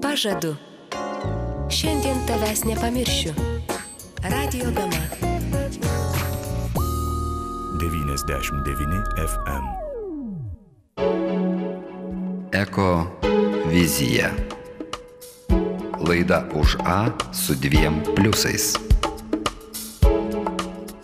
Pažadu. Šiandien tavęs nepamiršiu. Radio Gama. 99 FM. Eko vizija. Laida už A su 2 pliusais.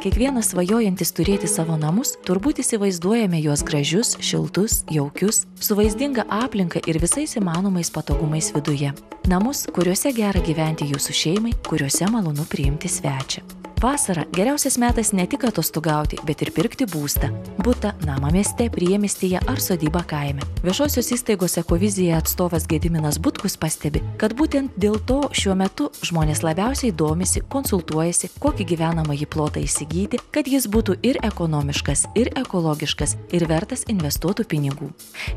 Kiekvienas svajojantis turėti savo namus, turbūt įsivaizduojame juos gražius, šiltus, jaukius, su vaizdinga aplinka ir visais įmanomais patogumais viduje. Namus, kuriuose gera gyventi jūsų šeimai, kuriuose malonu priimti svečią. Vasara geriausias metas ne tik atostogauti, bet ir pirkti būstą. Butą, namą mieste, priemiestyje ar sodybą kaime. Viešosios įstaigos Ekovizija atstovas Gediminas Butkus pastebi, kad būtent dėl to šiuo metu žmonės labiausiai domisi, konsultuojasi, kokį gyvenamąjį plotą įsigyti, kad jis būtų ir ekonomiškas, ir ekologiškas, ir vertas investuotų pinigų.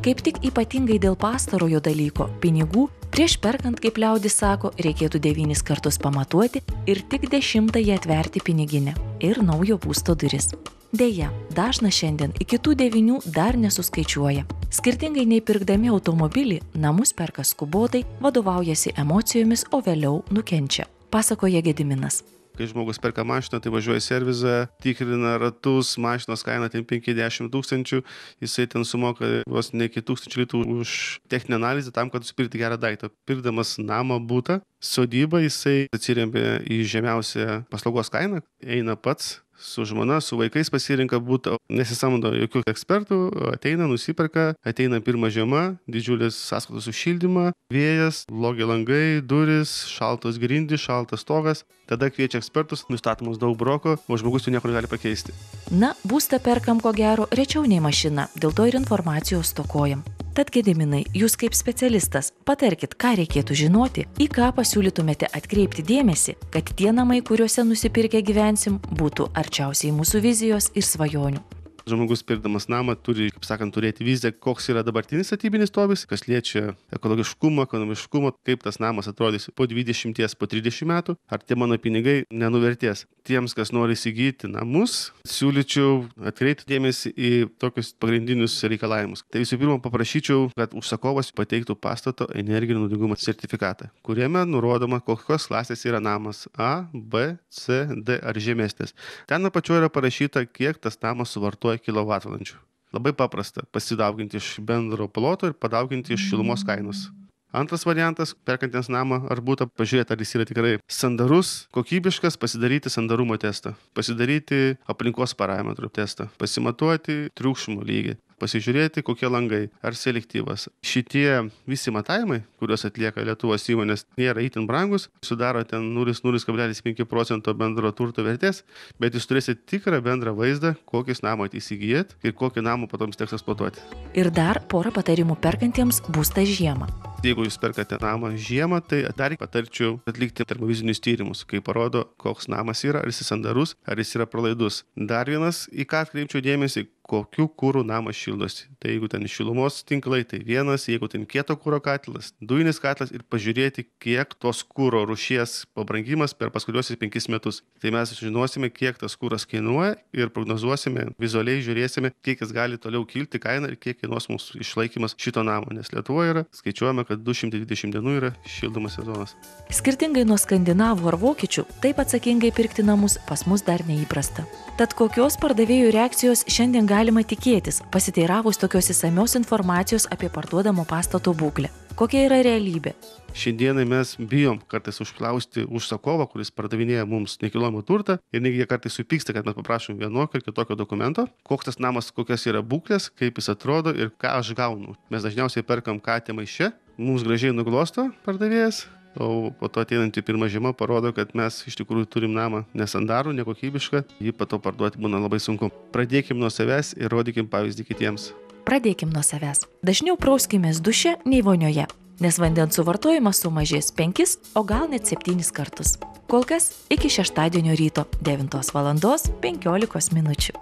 Kaip tik ypatingai dėl pastarojo dalyko, pinigų, prieš perkant, kaip liaudis sako, reikėtų 9 kartus pamatuoti ir tik 10-ąjį atverti piniginę ir naujo būsto duris. Deja, dažnas šiandien iki tų 9 dar nesuskaičiuoja. Skirtingai nei pirkdami automobilį, namus perka skubotai, vadovaujasi emocijomis, o vėliau nukenčia, pasakoja Gediminas. Kai žmogus perka mašiną, tai važiuoja į servizą, tikrina ratus, mašinos kaina ten 5-10 tūkstančių, jisai ten sumoka vos ne iki 1000 litų už techninę analizę tam, kad nusipirkti gerą daiktą. Pirkdamas namą, butą, sodybą, jisai atsiremia į žemiausią paslaugos kainą, eina pats su žmona, su vaikais pasirinka butą, nesisamdo jokių ekspertų, ateina, nusiperka, ateina pirma žiema, didžiulis sąskaitos už šildymą, vėjas, blogi langai, duris, šaltos grindys, šaltas stogas, tada kviečia ekspertus, nustatomos daug broko, o žmogus jų niekur negali pakeisti. Na, būstą perkam ko gero rečiau nei mašiną, dėl to ir informacijos stokojam. Tad Gediminai, jūs kaip specialistas, patarkit, ką reikėtų žinoti, į ką pasiūlytumėte atkreipti dėmesį, kad tie namai, kuriuose nusipirkę gyvensim, būtų arčiausiai mūsų vizijos ir svajonių. Žmogus pirkdamas namą turi, kaip sakant, turėti viziją, koks yra dabartinis statybinis stovis, kas liečia ekologiškumą, ekonomiškumą, kaip tas namas atrodys po 20, po 30 metų, ar tie mano pinigai nenuvertės. Tiems, kas nori įsigyti namus, siūlyčiau atkreipti dėmesį į tokius pagrindinius reikalavimus. Tai visų pirma, paprašyčiau, kad užsakovas pateiktų pastato energinio naudingumo sertifikatą, kuriame nurodoma, kokios klasės yra namas A, B, C, D ar žemesnės. Ten apačioje yra parašyta, kiek tas namas suvartoja kilovatvalandžių. Labai paprasta pasidauginti iš bendro ploto ir padauginti iš šilumos kainos. Antras variantas, perkantiems namą ar butą, pažiūrėti, ar jis yra tikrai sandarus, kokybiškas, pasidaryti sandarumo testą, pasidaryti aplinkos parametrų testą, pasimatuoti triukšmo lygį, pasižiūrėti, kokie langai, ar selektyvas. Šitie visi matavimai, kuriuos atlieka Lietuvos įmonės, nėra itin brangus, sudaro ten 0,5% bendro turto vertės, bet jūs turėsite tikrą bendrą vaizdą, kokius namą įsigijat ir kokį namą po to jums teks eksploatuoti. Ir dar porą patarimų perkantiems būstą žiemą. Jeigu jūs perkate namą žiemą, tai dar patarčiau atlikti termovizinius tyrimus, kai parodo, koks namas yra, ar jis sandarus, ar jis yra pralaidus. Dar vienas, į ką atkreipčiau dėmesį, kokiu kuru namas šildosi. Tai jeigu ten šilumos tinklai, tai vienas, jeigu ten kieto kuro katilas, dujinis katilas ir pažiūrėti, kiek tos kuro rūšies pabrangimas per paskutiniuosius 5 metus. Tai mes žinosime, kiek tas kuras kainuoja ir prognozuosime, vizualiai žiūrėsime, kiek jis gali toliau kilti kainą ir kiek kainuos mūsų išlaikymas šito namo, nes Lietuvoje yra, skaičiuojame, kad 220 dienų yra šildomas sezonas. Skirtingai nuo skandinavų ar vokiečių, taip atsakingai pirkti namus pas mus dar neįprasta. Tad kokios pardavėjų reakcijos šiandien galima tikėtis, pasiteiravus tokios išsamios informacijos apie parduodamo pastato būklę? Kokia yra realybė? Šiandienai mes bijom kartais užklausti užsakovą, kuris pardavinėja mums nekilnojamą turtą ir negi jie kartais supyksta, kad mes paprašom vienokio ir kitokio dokumento, koks tas namas, kokios yra būklės, kaip jis atrodo ir ką aš gaunu. Mes dažniausiai perkam katę maiše, mums gražiai nuglosto pardavėjas, o po to ateinantį pirmą žiemą parodo, kad mes iš tikrųjų turim namą nesandarų, nekokybišką, jį po to parduoti būna labai sunku. Pradėkim nuo savęs ir rodykim pavyzdį kitiems. Pradėkim nuo savęs. Dažniau prauskimės duše nei vonioje, nes vandens suvartojimas sumažės 5, o gal net 7 kartus. Kol kas iki šeštadienio ryto 9:15 minučių.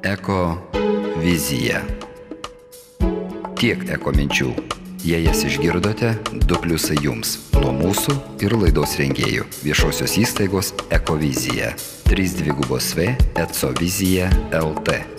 Eko vizija. Tiek eko minčių. Jei jas išgirdote, 2 pliusai jums nuo mūsų ir laidos rengėjų viešosios įstaigos Ekovizija. 3 2 V ECOVIZIJA LT.